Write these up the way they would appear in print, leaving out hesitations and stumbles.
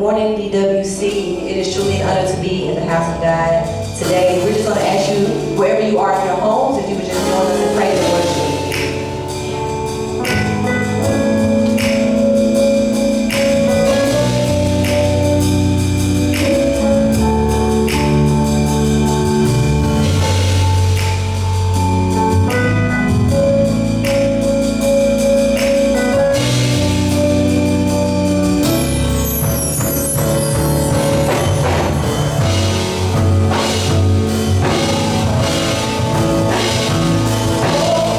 morning, DWC. It is truly an honor to be in the house of God today. We're just going to ask you, wherever you are in your homes, if you would just join us in praise and worship. Oh,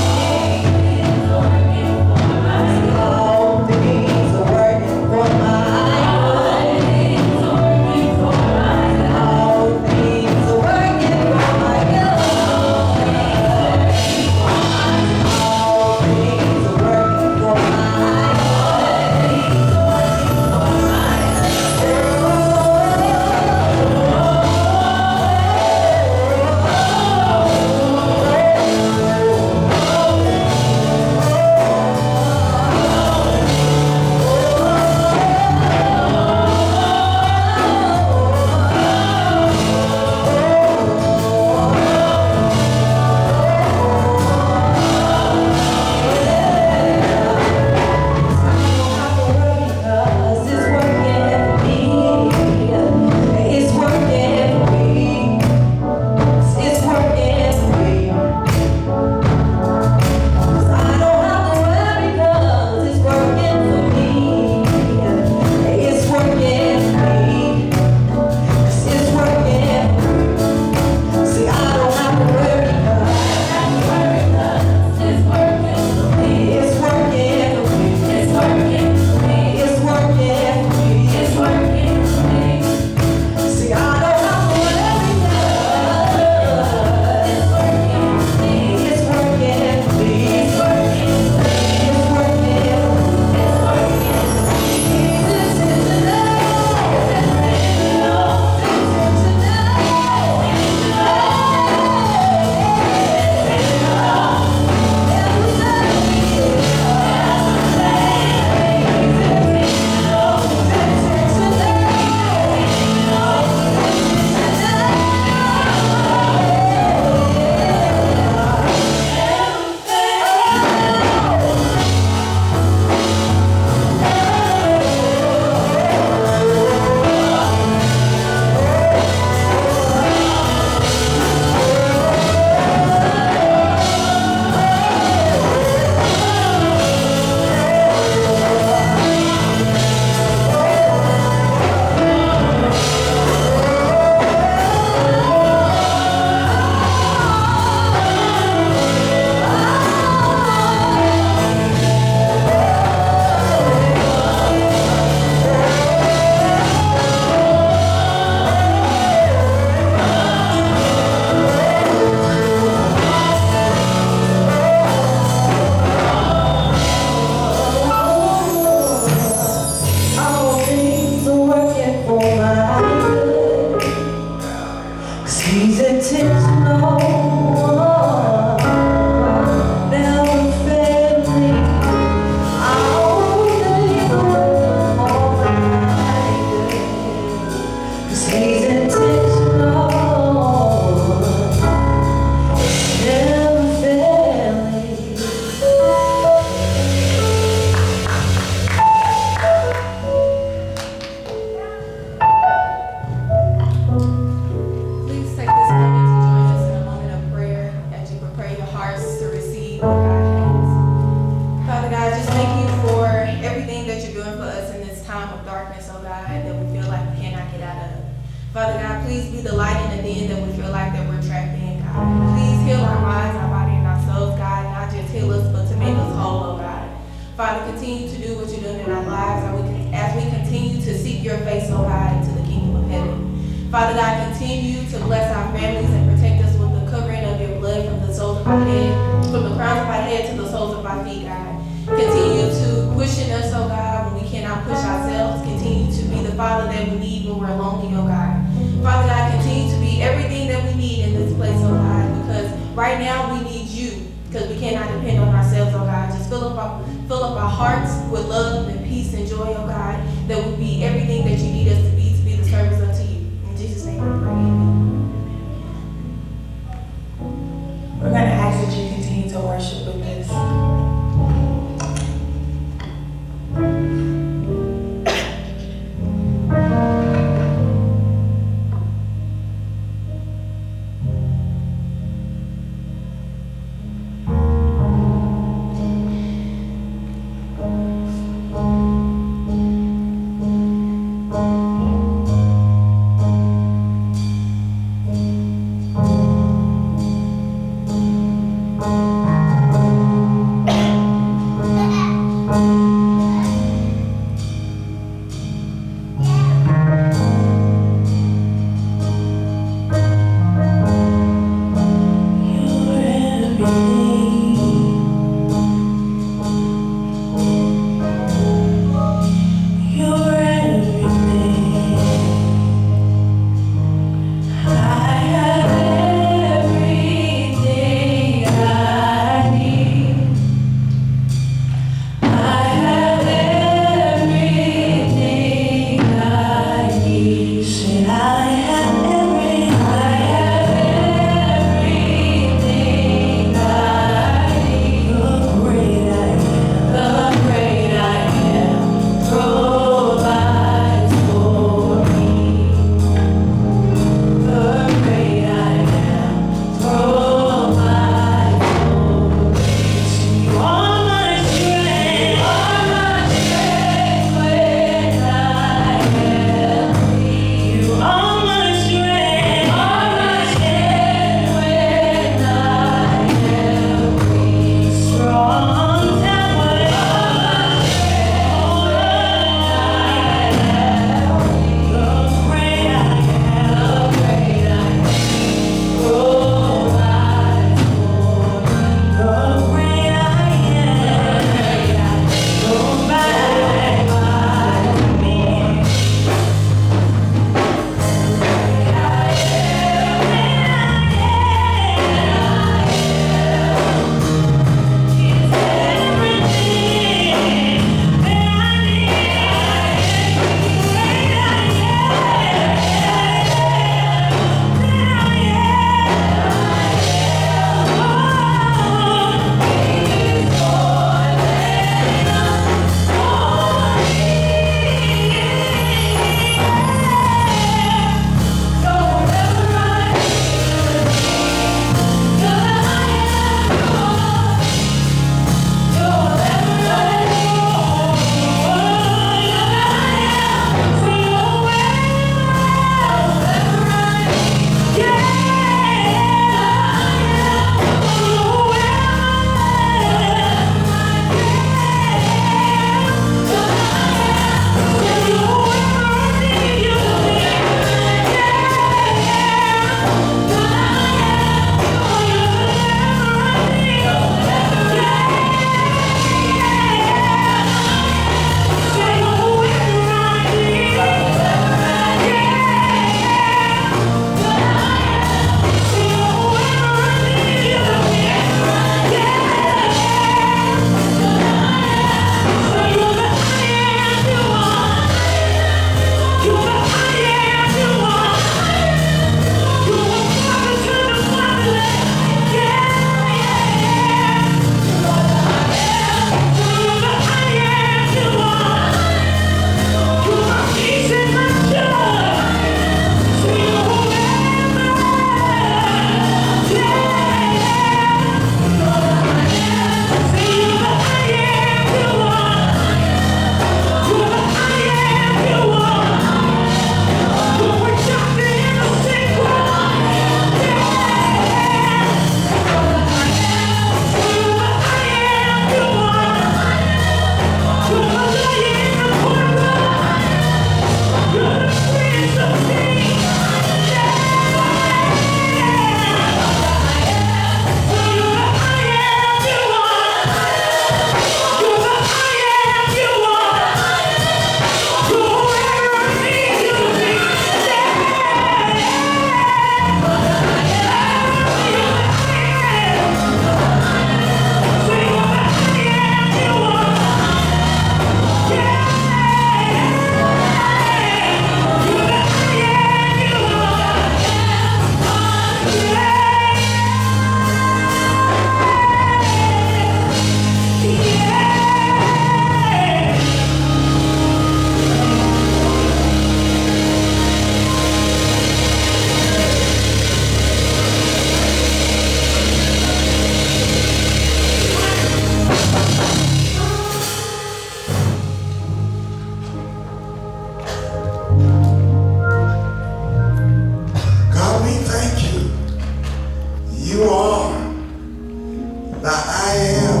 Now I am.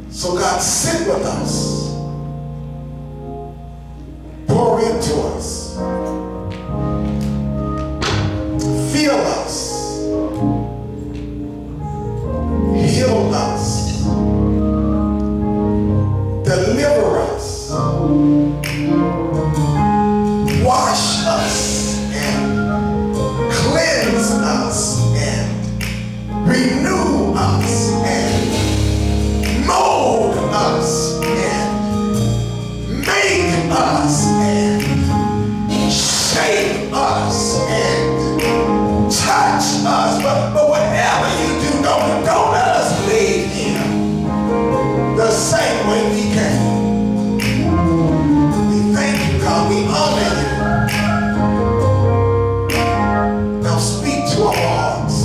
So God, sit with us. Pour into us. Fill us. Heal us. Deliver us. Wash us and cleanse us and renew us and mold us and make us and shape us and touch us. But whatever you do, don't let us leave here the same way we came. We thank you, God. We honor you. Now speak to our hearts.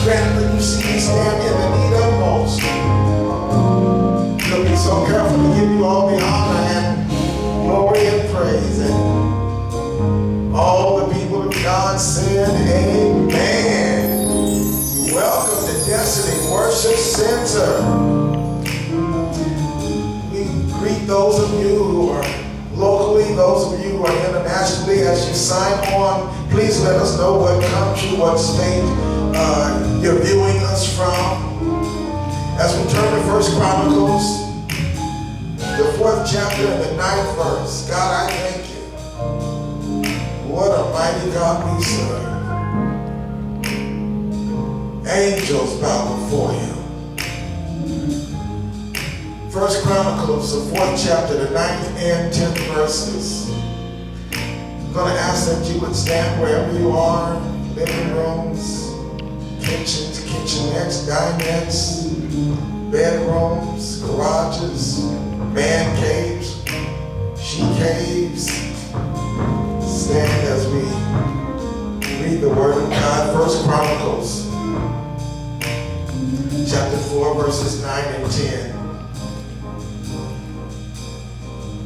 Grant that you see me stand in the need of most. We'll be so careful to give you all the honor and glory and praise. And all the people of God said, amen. Welcome to Destiny Worship Center. We greet those of you who are locally, those of you who are internationally. As you sign on, please let us know what country, what state you're viewing us from. As we turn to 1 Chronicles, the 4th chapter and the 9th verse. God, I thank you. What a mighty God we serve. Angels bow before you. 1 Chronicles, the 4th chapter, the 9th and 10th verses. I'm going to ask that you would stand wherever you are, living rooms, kitchens, kitchenettes, dinettes, bedrooms, garages, man caves, she caves. Stand as we read the word of God. 1 Chronicles, chapter 4, verses 9 and 10.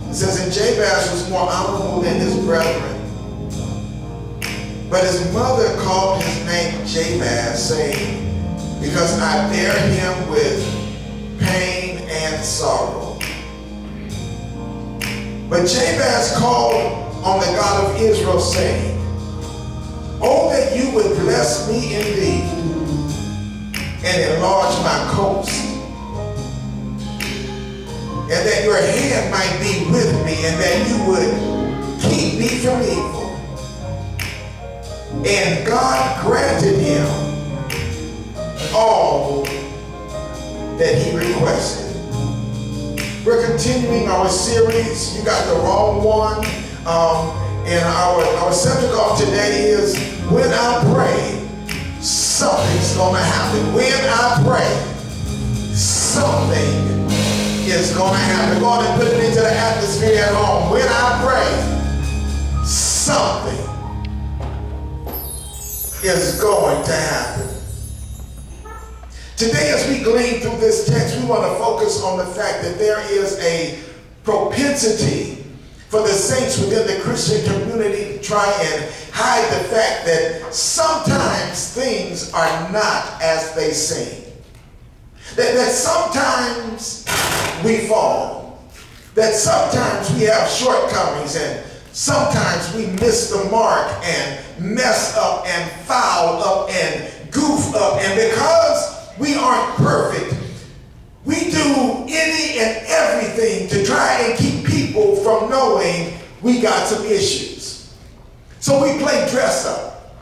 It says, and Jabez was more honorable than his brethren, but his mother called his name Jabez, saying, because I bear him with pain and sorrow. But Jabez called on the God of Israel, saying, oh, that you would bless me indeed and enlarge my coast, and that your hand might be with me, and that you would keep me from evil. And God granted him all that he requested. We're continuing our series. You got the wrong one. And our subject of today is, when I pray, something's going to happen. When I pray, something is going to happen. Go on and put it into the atmosphere at home. When I pray, something is going to happen. Today, as we glean through this text, we want to focus on the fact that there is a propensity for the saints within the Christian community to try and hide the fact that sometimes things are not as they seem. That sometimes we fall. That sometimes we have shortcomings, and sometimes we miss the mark and mess up and foul up and goof up. And because we aren't perfect, we do any and everything to try and keep people from knowing we got some issues. So we play dress up.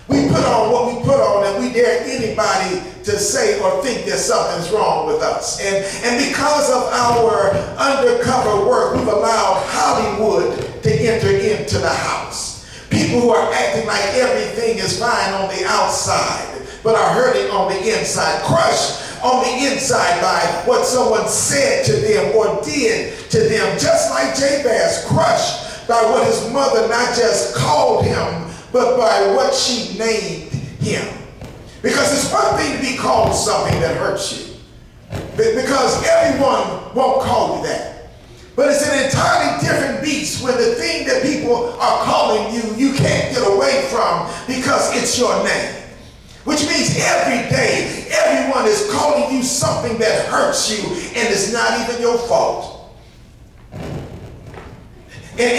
We put on what we put on, and we dare anybody to say or think that something's wrong with us. And because of our undercover work, we've allowed Hollywood to enter into the house. People who are acting like everything is fine on the outside, but are hurting on the inside, crushed on the inside by what someone said to them or did to them, just like Jabez, crushed by what his mother not just called him, but by what she named him. Because it's one thing to be called something that hurts you, because everyone won't call you that. But it's an entirely different beast when the thing that people are calling you, you can't get away from because it's your name. Which means every day, everyone is calling you something that hurts you and it's not even your fault. And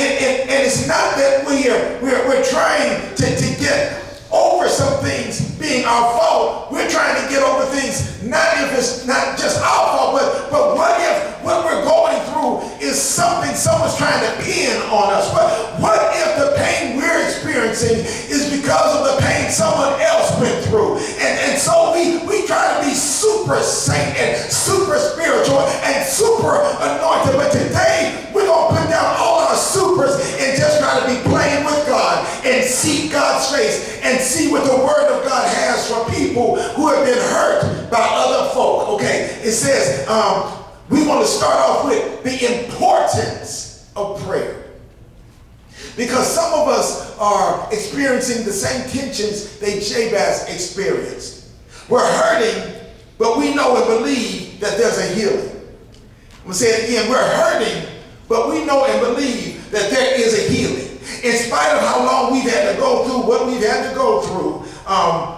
it's not that we're trying to get over some things being our fault. We're trying to get over things, not if it's not just our fault, but what if what we're going through is something someone's trying to pin on us? What if the pain we're experiencing is because of the pain someone else went through? And so we try to be super saint and super spiritual and super anointed. But today we're going to put down all our supers and just try to be plain with God and seek God's face and see what the word of God has for people who have been hurt by other folk. Okay, it says we want to start off with the importance of prayer. Because some of us are experiencing the same tensions that Jabez experienced. We're hurting, but we know and believe that there's a healing. I'm going to say it again. We're hurting, but we know and believe that there is a healing. In spite of how long we've had to go through what we've had to go through,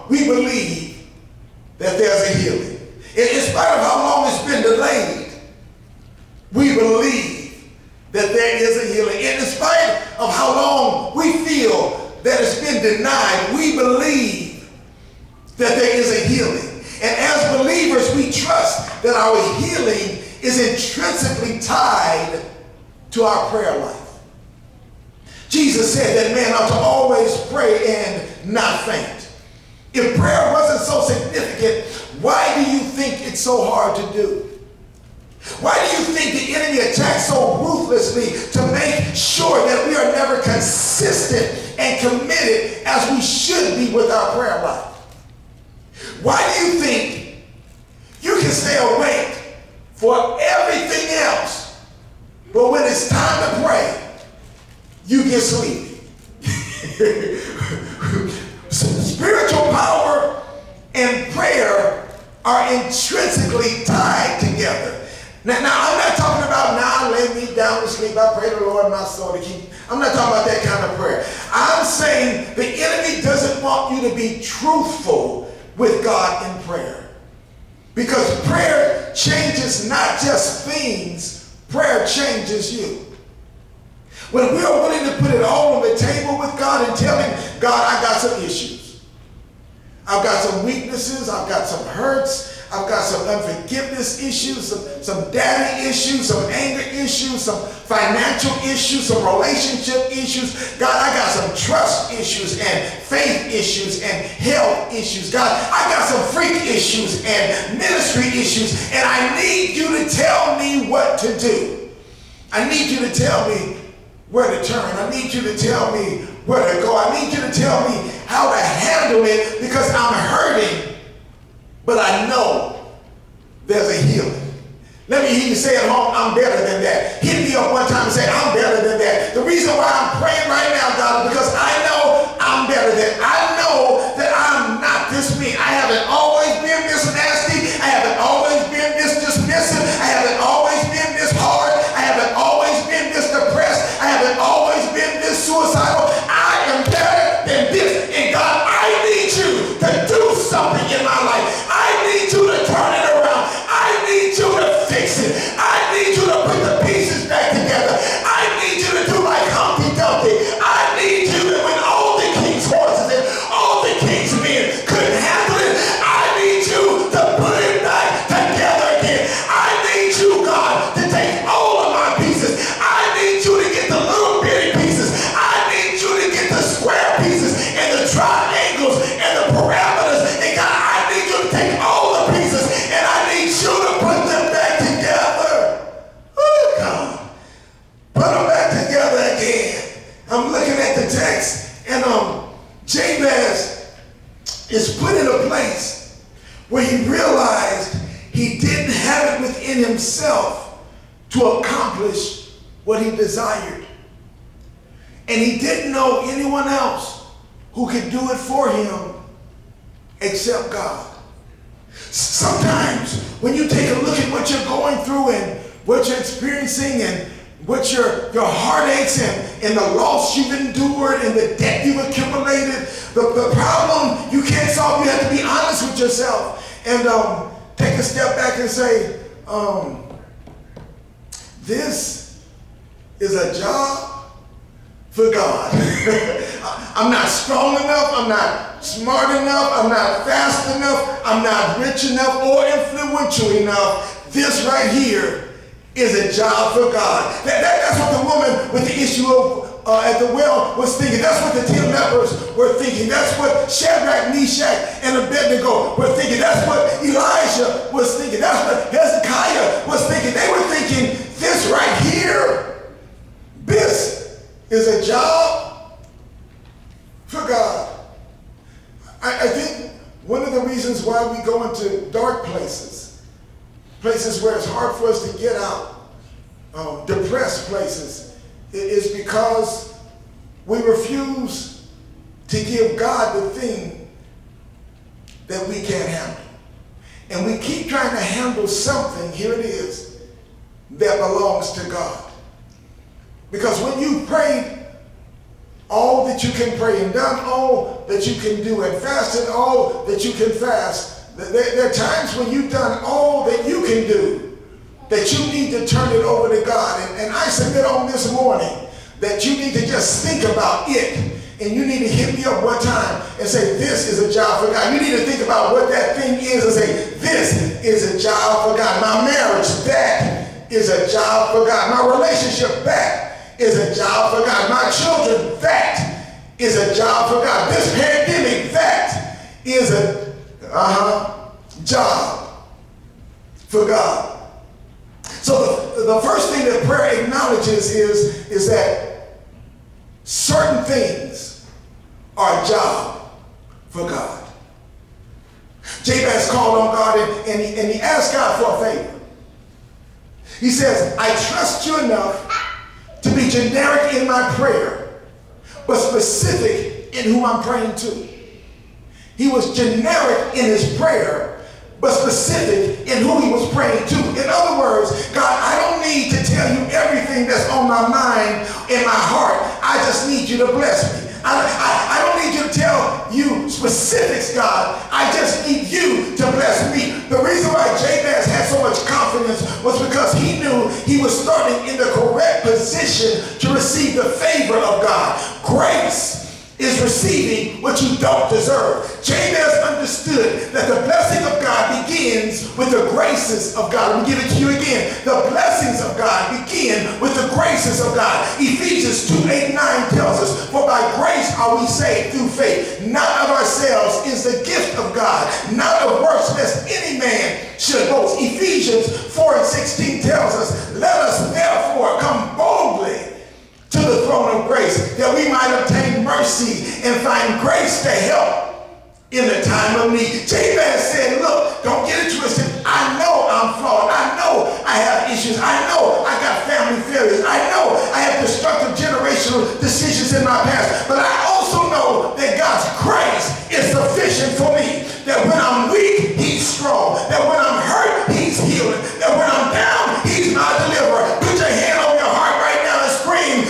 we believe that there's a healing. In spite of how long it's been delayed, we believe that there is a healing. And in spite of how long we feel that it's been denied, we believe that there is a healing. And as believers, we trust that our healing is intrinsically tied to our prayer life. Jesus said that man ought to always pray and not faint. If prayer wasn't so significant, why do you think it's so hard to do? Why do you think the enemy attacks so ruthlessly to make sure that we are never consistent and committed as we should be with our prayer life? Why do you think you can stay awake for everything else, but when it's time to pray, you get sleepy? Spiritual power and prayer are intrinsically tied together. Now I'm not talking about now lay me down to sleep, I pray the Lord my soul to keep. I'm not talking about that kind of prayer. I'm saying the enemy doesn't want you to be truthful with God in prayer. Because prayer changes not just things, prayer changes you. When we are willing to put it all on the table with God and tell him, God, I got some issues. I've got some weaknesses. I've got some hurts. I've got some unforgiveness issues, some daddy issues, some anger issues, some financial issues, some relationship issues. God, I got some trust issues and faith issues and health issues. God, I got some freak issues and ministry issues. And I need you to tell me what to do. I need you to tell me where to turn. I need you to tell me where to go. I need you to tell me how to handle it because I'm hurting, but I know there's a healing. Let me hear you say at home, I'm better than that. Hit me up one time and say, I'm better than that. The reason why I'm praying right now, God, is because I know I'm better than that. I know that I'm not this mean. I haven't always been this nasty. I haven't always been this dismissive. I haven't always been this hard. I haven't always been this depressed. I haven't always been this suicidal. I am better than this. And God, I need you to do something in my life. I need you to turn it around. I need you to fix it. I need you to put the pieces back together. I need you to do like Humpty Dumpty. I need you to, when all the king's horses and all the king's men couldn't handle it, I need you to put it back together again. I need you, God, to take all of my pieces. I need you to get the little bitty pieces. I need you to get the square pieces and the triangles and the parameters. And God, I need you to take all the pieces and I need you to put them back together. Oh, God. Put them back together again. I'm looking at the text and Jabez is put in a place where he realized he didn't have it within himself to accomplish what he desired. And he didn't know anyone else who could do it for him except God. Sometimes when you take a look at what you're going through and what you're experiencing and what your heartaches and the loss you've endured and the debt you've accumulated, the problem you can't solve. You have to be honest with yourself and take a step back and say, this is a job for God. I'm not strong enough, I'm not smart enough, I'm not fast enough, I'm not rich enough or influential enough. This right here is a job for God. That's what the woman with the issue of at the well was thinking. That's what the 10 lepers were thinking. That's what Shadrach, Meshach, and Abednego were thinking. That's what Elijah was thinking. That's what Hezekiah was thinking. They were thinking, this right here, this is a job for God. I think one of the reasons why we go into dark places where it's hard for us to get out, depressed places, is because we refuse to give God the thing that we can't handle. And we keep trying to handle something, here it is, that belongs to God. Because when you prayed all that you can pray and done all that you can do and fasted all that you can fast, there are times when you've done all that you can do that you need to turn it over to God. And I submit on this morning that you need to just think about it. And you need to hit me up one time and say, this is a job for God. You need to think about what that thing is and say, this is a job for God. My marriage, that is a job for God. My relationship, that is a job for God. My children, that is a job for God. This pandemic, that is a job for God. So the first thing that prayer acknowledges is that certain things are a job for God. Jabez called on God and he asked God for a favor. He says, I trust you enough to be generic in my prayer, but specific in who I'm praying to. He was generic in his prayer, but specific in who he was praying to. In other words, God, I don't need to tell you everything that's on my mind and my heart. I just need you to bless me. I don't need you to tell you specifics, God. I just need you to bless me. The reason why Jabez had so much confidence was because he knew he was starting in the correct position to receive the favor of God. Grace is receiving what you don't deserve. Jabez understood that the blessing of God begins with the graces of God. Let me give it to you again. The blessings of God begin with the graces of God. Ephesians 2:8-9 tells us, for by grace are we saved through faith, not of ourselves is the gift of God, not of works, lest any man should boast. Ephesians 4:16 tells us, let us therefore come boldly to the throne of grace, that we might obtain mercy and find grace to help in the time of need. Jabez said, look, don't get it twisted. I know I'm flawed. I know I have issues. I know I got family failures. I know I have destructive generational decisions in my past. But I also know that God's grace is sufficient for me. That when I'm weak, he's strong. That when I'm hurt, he's healing. That when I'm down, he's my deliverer. Put your hand on your heart right now and scream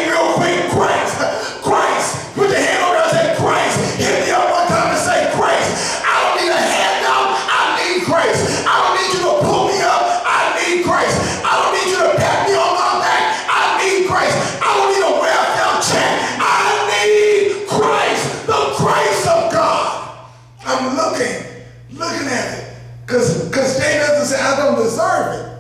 real quick, Christ, Christ. Put your hand on your heart and say, Christ. Hit me up one time and say, Christ. I don't need a handout, I need grace. I don't need you to pull me up, I need grace. I don't need you to pat me on my back, I need grace. I don't need a welfare check, I need Christ, the grace of God. I'm looking at it, because Jay doesn't say, I don't deserve it.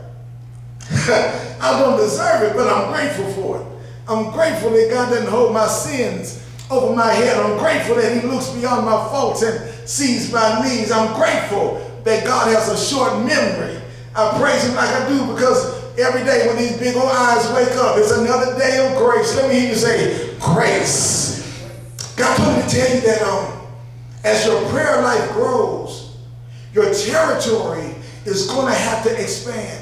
I don't deserve it, but I'm grateful for it. I'm grateful that God doesn't hold my sins over my head. I'm grateful that he looks beyond my faults and sees my needs. I'm grateful that God has a short memory. I praise him like I do because every day when these big old eyes wake up, it's another day of grace. Let me hear you say, grace. God told me to tell you that as your prayer life grows, your territory is going to have to expand.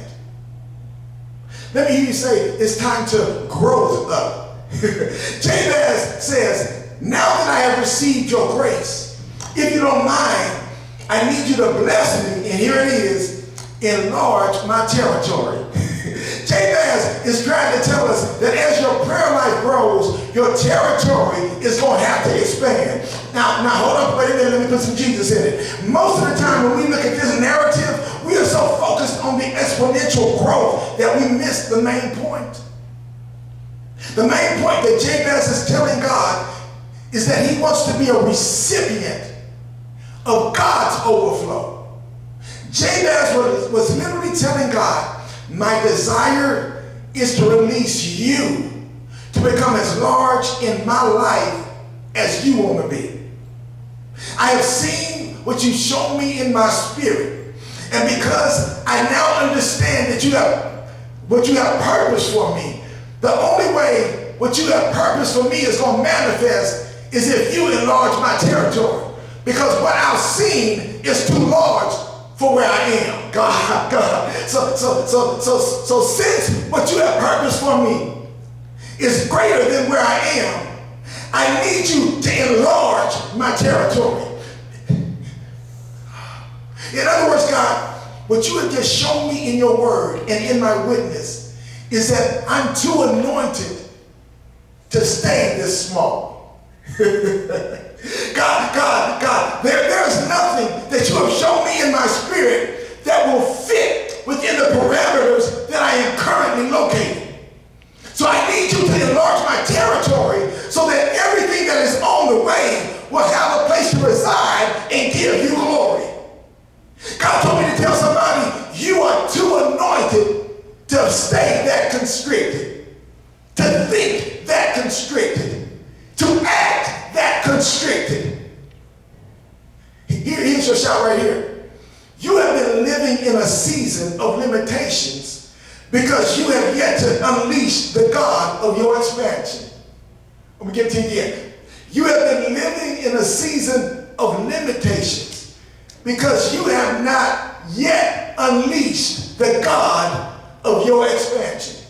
Let me hear you say, it's time to grow up. Jabez says, now that I have received your grace, if you don't mind, I need you to bless me, and here it is, enlarge my territory. Jabez is trying to tell us that as your prayer life grows, your territory is going to have to expand. Now hold up, wait a minute, let me put some Jesus in it. Most of the time when we look at this narrative, we are so focused on the exponential growth that we miss the main point. The main point that Jabez is telling God is that he wants to be a recipient of God's overflow. Jabez was literally telling God, my desire is to release you to become as large in my life as you want to be. I have seen what you've shown me in my spirit. And because I now understand that you have what you have purpose for me, the only way what you have purpose for me is going to manifest is if you enlarge my territory. Because what I've seen is too large for where I am. God. So since what you have purpose for me is greater than where I am, I need you to enlarge my territory. In other words, God, what you have just shown me in your word and in my witness is that I'm too anointed to stay this small. God, there's nothing that you have shown me in my spirit that will fit within the parameters that I am currently located. So I need you to enlarge my territory so that everything that is on the way will have a place to reside and give you glory. God told me to tell somebody, you are too anointed to stay that constricted, to think that constricted, to act that constricted. Here's your shout right here. You have been living in a season of limitations because you have yet to unleash the God of your expansion. Let me get to you again. You have been living in a season of limitations because you have not yet unleashed the God of your expansion.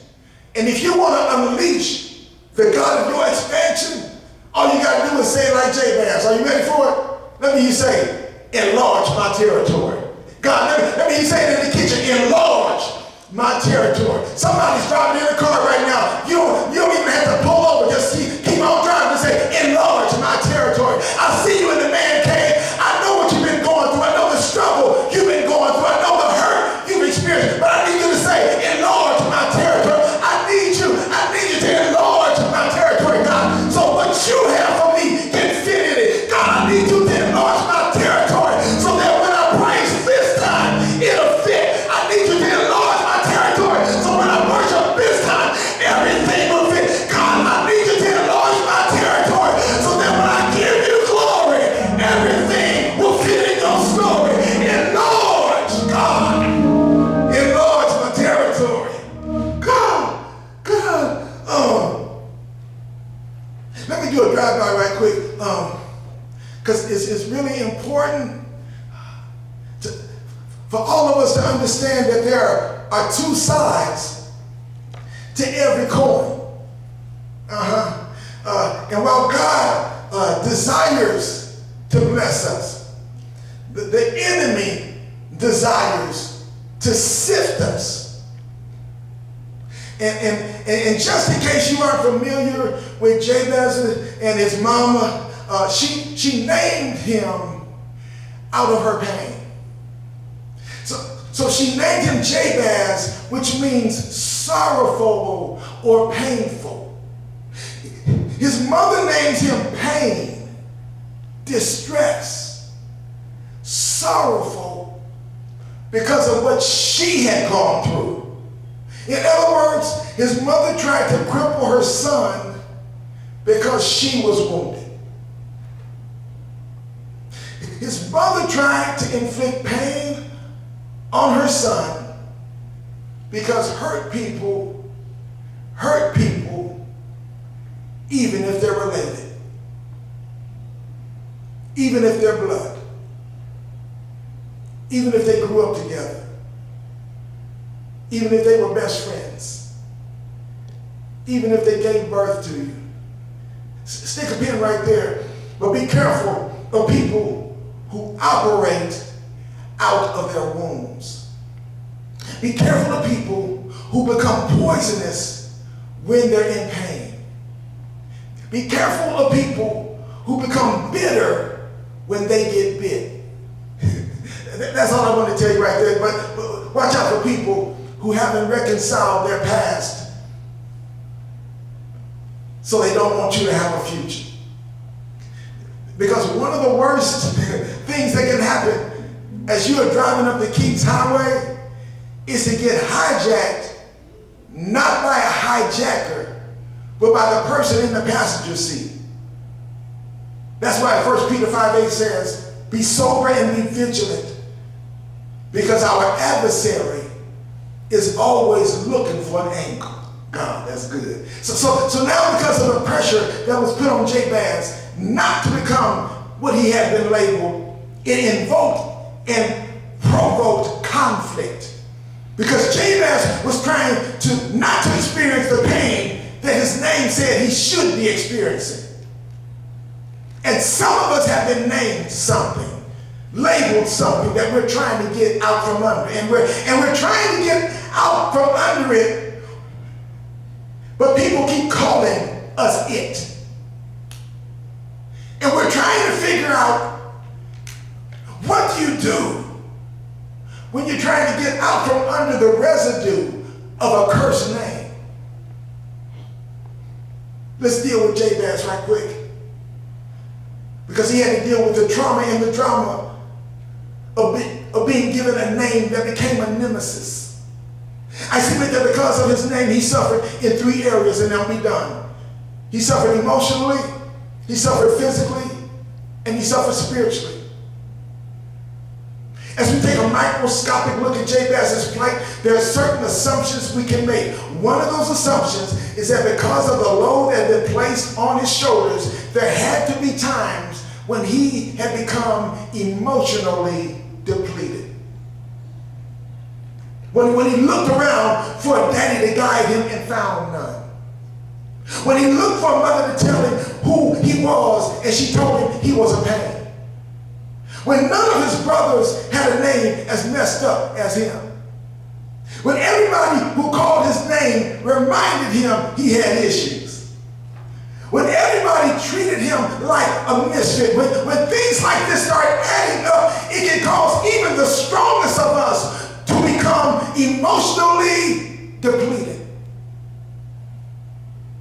And if you want to unleash the God of your expansion, all you got to do is say it like Jabez. Are you ready for it? Let me hear you say, enlarge my territory. God, let me hear you say it in the kitchen, enlarge my territory. Somebody's driving in a car right now. You don't even have to pull over. Just keep on driving and say, enlarge my territory. I see you in the man cave. I know what you've been going through. I know the struggle you've been going through. I know the hurt you've experienced. But I need you to say, enlarge my territory. I need you to enlarge my territory, God. So what you have for me can fit in it. God, I need you to enlarge my territory so that when I praise this time, it'll fit. I need you to enlarge my territory so when I worship this time, everything will fit. God, I need you to enlarge my territory so that when I give you glory, everything will fit in your story. Enlarge, God. Enlarge my territory. God. Let me do a drive-by right quick, because it's really important for all of us to understand that there are two sides to every coin. And while God desires to bless us, the enemy desires to sift us. And just in case you aren't familiar with Jabez and his mama, she named him out of her pain. So she named him Jabez, which means sorrowful or painful. His mother names him pain, distress, sorrowful because of what she had gone through. In other words, his mother tried to cripple her son because she was wounded. His mother tried to inflict pain on her son because hurt people even if they're related, even if they're blood, even if they grew up together, even if they were best friends, even if they gave birth to you. Stick a pin right there, but be careful of people who operate out of their wombs. Be careful of people who become poisonous when they're in pain. Be careful of people who become bitter when they get bit. That's all I want to tell you right there. But watch out for people who haven't reconciled their past, so they don't want you to have a future. Because one of the worst things that can happen as you are driving up the Kings Highway is to get hijacked, not by a hijacker, but by the person in the passenger seat. That's why 1 Peter 5:8 says, be sober and be vigilant, because our adversary is always looking for an angle. God, that's good. So now, because of the pressure that was put on Jabez not to become what he had been labeled, it invoked and provoked conflict. Because Jabez was trying to not to experience the pain that his name said he should be experiencing. And some of us have been named something, labeled something that we're trying to get out from under. And we're trying to get out from under it, but people keep calling us it. And we're trying to figure out, what do you do when you're trying to get out from under the residue of a cursed name? Let's deal with Jabez right quick. Because he had to deal with the trauma and the drama of being given a name that became a nemesis. I submit that because of his name, he suffered in 3 areas, and I'll be done. He suffered emotionally, he suffered physically, and he suffered spiritually. As we take a microscopic look at Jabez's plight, there are certain assumptions we can make. One of those assumptions is that because of the load that had been placed on his shoulders, there had to be times when he had become emotionally depleted. When he looked around for a daddy to guide him and found none. When he looked for a mother to tell him who he was and she told him he was a pain. When none of his brothers had a name as messed up as him. When everybody who called his name reminded him he had issues. When everybody treated him like a misfit. When things like this start adding up, it can cause even the strongest of us to become emotionally depleted.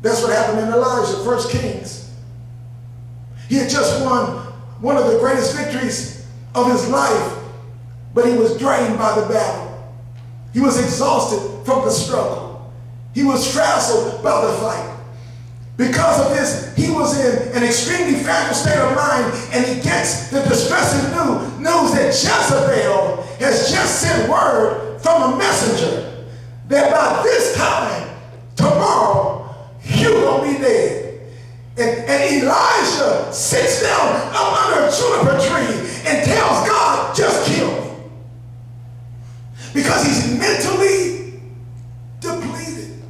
That's what happened in Elijah, 1 Kings. He had just won one of the greatest victories of his life, but he was drained by the battle. He was exhausted from the struggle. He was frazzled by the fight. Because of this, he was in an extremely fragile state of mind, and he gets the distressing news that Jezebel has just sent word from a messenger that by this time tomorrow, you're going to be dead. And Elijah sits down up under a juniper tree and tells God, just kill me. Because he's mentally depleted.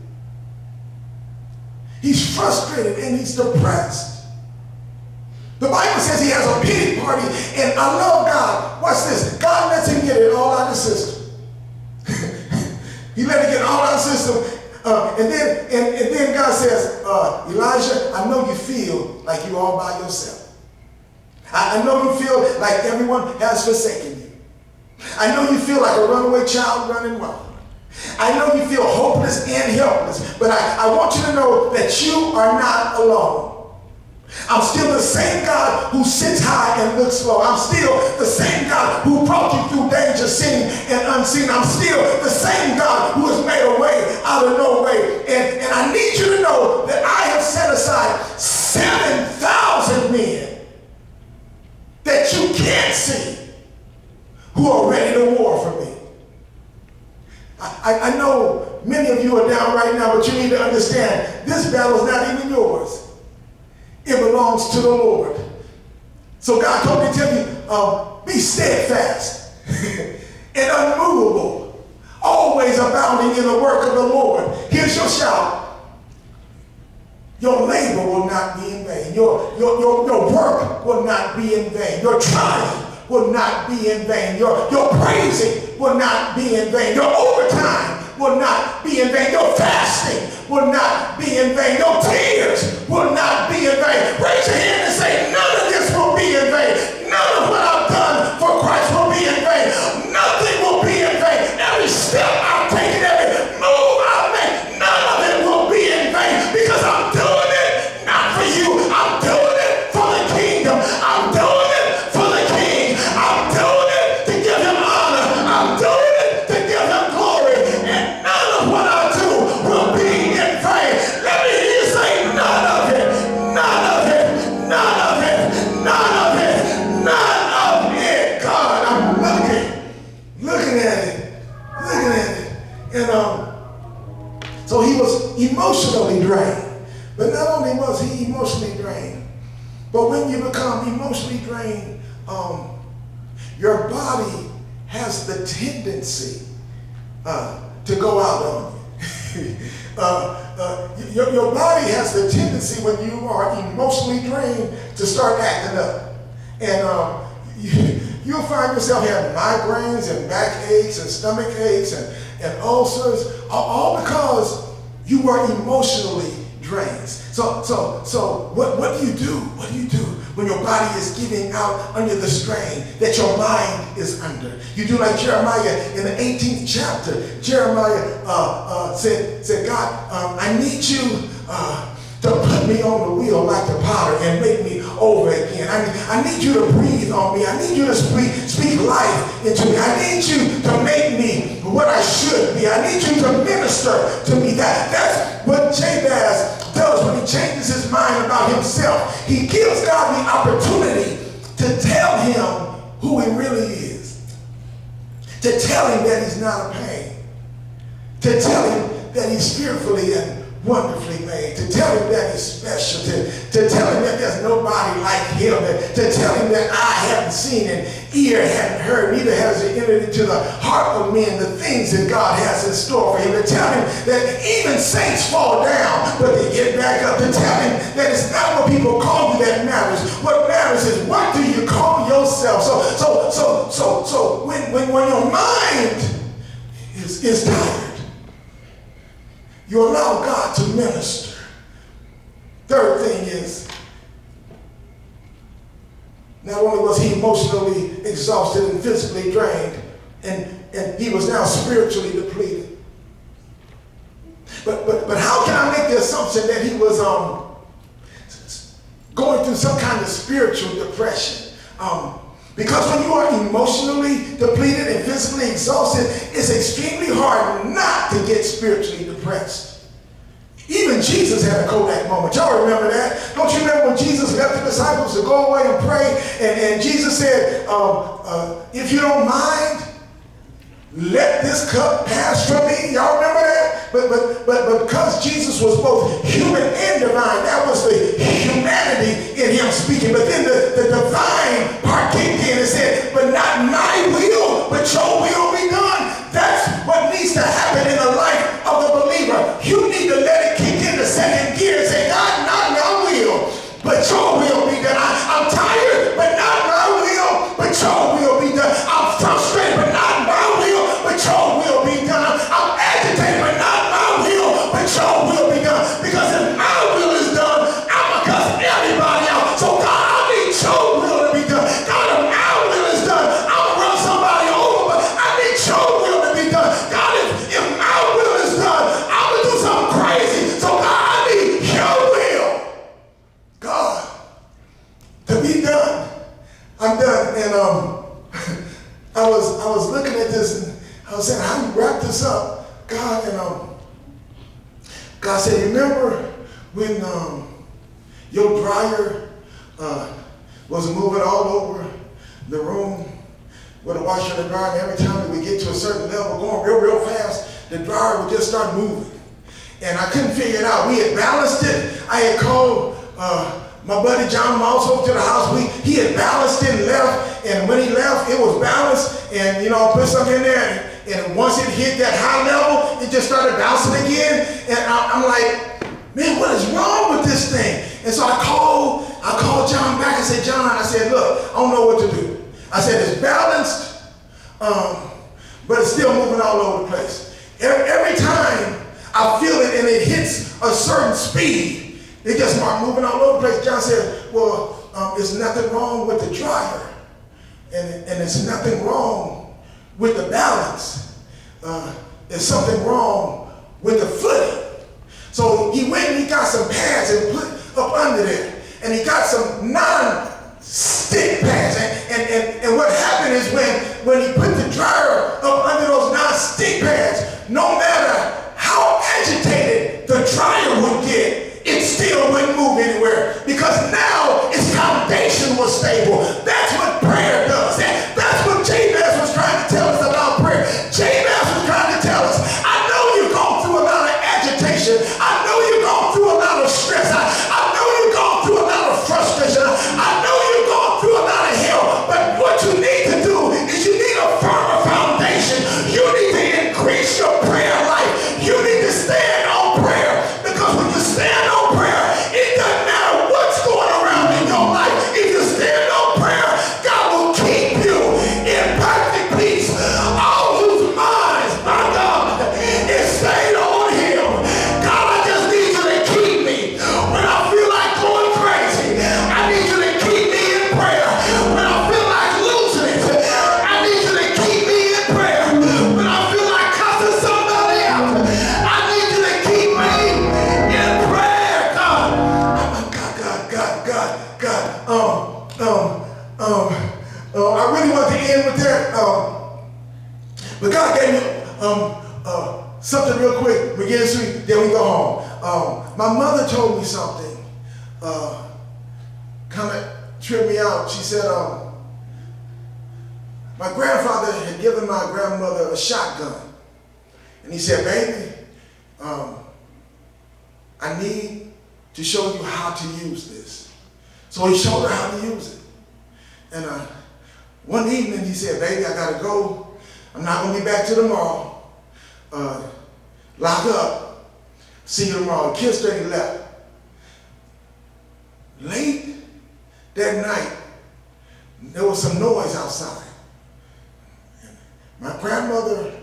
He's frustrated and he's depressed. The Bible says he has a pity party, and I love God. Watch this. God lets him get it all out of the system. He let it get all out of the system. And then God says, Elijah, I know you feel like you're all by yourself. I know you feel like everyone has forsaken you. I know you feel like a runaway child running wild. I know you feel hopeless and helpless, but I want you to know that you are not alone. I'm still the same God who sits high and looks low. I'm still the same God who brought you through danger seen and unseen. I'm still the same God who has made a way out of no way. And I need you to know that I have set aside 7,000 men that you can't see who are ready to war for me. I know many of you are down right now, but you need to understand this battle is not even yours. It belongs to the Lord. So God told me to tell you, be steadfast and unmovable, always abounding in the work of the Lord. Here's your shout. Your labor will not be in vain. Your work will not be in vain. Your trying will not be in vain. Your praising will not be in vain. Your overtime will not be in vain. Your fasting will not be in vain. Your tears will not be in vain. Raise your hand and say, none of this will be in vain. None of what I've done for Christ will be in vain. Nothing will be in vain. Every step I'm taking, every move I make, none of it will be in vain, because I'm doing it not for you. I'm doing it for the kingdom. I'm doing it for the king. I'm doing it to give him honor. I'm doing it to give him glory. And none of what I do will be in vain. Let me hear you say, none of it, none of it, none of it, none of it, none of it. God, I'm looking at it. And so he was emotionally drained. But not only was he emotionally drained, but when you become emotionally drained, your body has the tendency to go out on you. Your body has the tendency, when you are emotionally drained, to start acting up. And you'll find yourself having migraines and backaches and stomach aches and ulcers, all because you were emotionally drained. So what do you do? What do you do when your body is giving out under the strain that your mind is under? You do like Jeremiah in the 18th chapter. Jeremiah said, God, I need you to put me on the wheel like the potter and make me over again. I need you to breathe on me. I need you to speak life into me. I need you to make me what I should be. I need you to minister to me. That's what Jabez does when he changes his mind about himself. He gives God the opportunity to tell him who he really is, to tell him that he's not a pain, to tell him that he's fearfully and wonderfully made, to tell him that he's special, to tell him that there's nobody like him, to tell him that eye haven't seen and ear hadn't heard, neither has it entered into the heart of men the things that God has in store for him, to tell him that even saints fall down, but they get back up, to tell him that it's not what people call you that matters. What matters is, what do you call yourself? So when your mind is tired, you allow God to minister. Third thing is, not only was he emotionally exhausted and physically drained, and he was now spiritually depleted. But how can I make the assumption that he was going through some kind of spiritual depression? Because when you are emotionally depleted and physically exhausted, it's extremely hard not to get spiritually depressed. Even Jesus had a Kodak moment. Y'all remember that? Don't you remember when Jesus left the disciples to go away and pray? And Jesus said, if you don't mind, let this cup pass from me. Y'all remember that? But because Jesus was both human and divine, that was the humanity in him speaking. But then the divine part kicked in and said, but not my will, but your will be done. That's what needs to happen in the life of the believer. You need to let it kick in the second gear and say, God, not my will, but your will be done. I'm tired, but not my will, but your will be done. I'm frustrated, but not my will, but your will be done. I'm agitated, but not my will, but your will be done. Because if my will is done, I'm going to cuss everybody out. So God, I need your will to be done. God, if my will is done, I'm going to run somebody over, but I need your will to be done. God, if my will is done, I'm going to do something crazy. So God, I need your will, God, to be done. I'm done. And I was looking at this and I was saying, how do you wrap this up, God? And God said, remember when your dryer was moving all over the room with the washer and the dryer, and every time that we get to a certain level, going real fast, the dryer would just start moving. And I couldn't figure it out. We had balanced it. I had called my buddy John Moss over to the house. He had balanced it and left. And when he left, it was balanced. And, put something in there. And once it hit that high level, it just started bouncing again. And I'm like, man, what is wrong with this thing? And so I called John back and said, John, I said, look, I don't know what to do. I said, it's balanced, but it's still moving all over the place. Every time I feel it and it hits a certain speed, it just start moving all over the place. John said, well, there's nothing wrong with the dryer. And there's nothing wrong with the balance. There's something wrong with the footing. So he went and he got some pads and put up under there. And he got some non-stick pads. And what happened is when he put the dryer up under those non-stick pads, no matter how agitated the dryer would get, it still wouldn't move anywhere. Because now its foundation was stable. That's what prayer does. That's what Jabez was trying to tell us about prayer. Jabez was trying to tell us, I know you've gone through a lot of agitation. I know you've gone through a lot of stress. I know you've gone through a lot of frustration. I know you've gone through a lot of hell. But what you need to do is you need a firmer foundation. You need to increase your prayer life. You need to stand on prayer. Because when you stand on prayer, it doesn't matter what's going around in your life. If you stand on prayer, God will keep you in perfect peace. All whose minds, my God, is stayed on him. God, I just need you to keep me when I feel like going crazy. I need you to keep me in prayer. When I feel like losing it, I need you to keep me in prayer. When I feel like cussing somebody out, I need you to keep me in prayer. I really want to end with that. But God gave me something real quick. We get it, then we go home. My mother told me something, kind of tripped me out. She said, my grandfather had given my grandmother a shotgun. And he said, baby, I need to show you how to use this. So he showed her how to use it. And one evening he said, baby, I gotta go. I'm not gonna be back till tomorrow. Lock up. See you tomorrow. Kissed her and he left. Late that night, there was some noise outside. My grandmother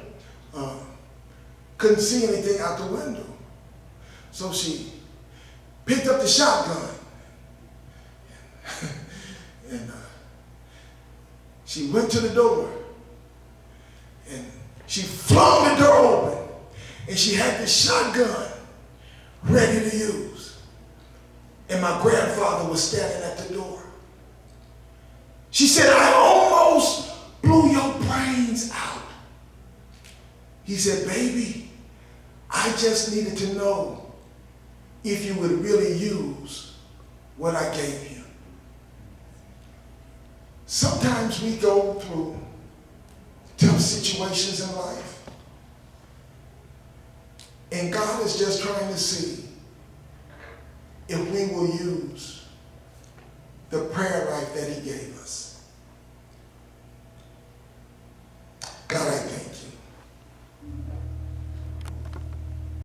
couldn't see anything out the window. So she picked up the shotgun. And she went to the door. And she flung the door open. And she had the shotgun ready to use. And my grandfather was standing at the door. She said, I almost blew your brains out. He said, baby, I just needed to know if you would really use what I gave you. Sometimes we go through tough situations in life. And God is just trying to see if we will use the prayer life that he gave us.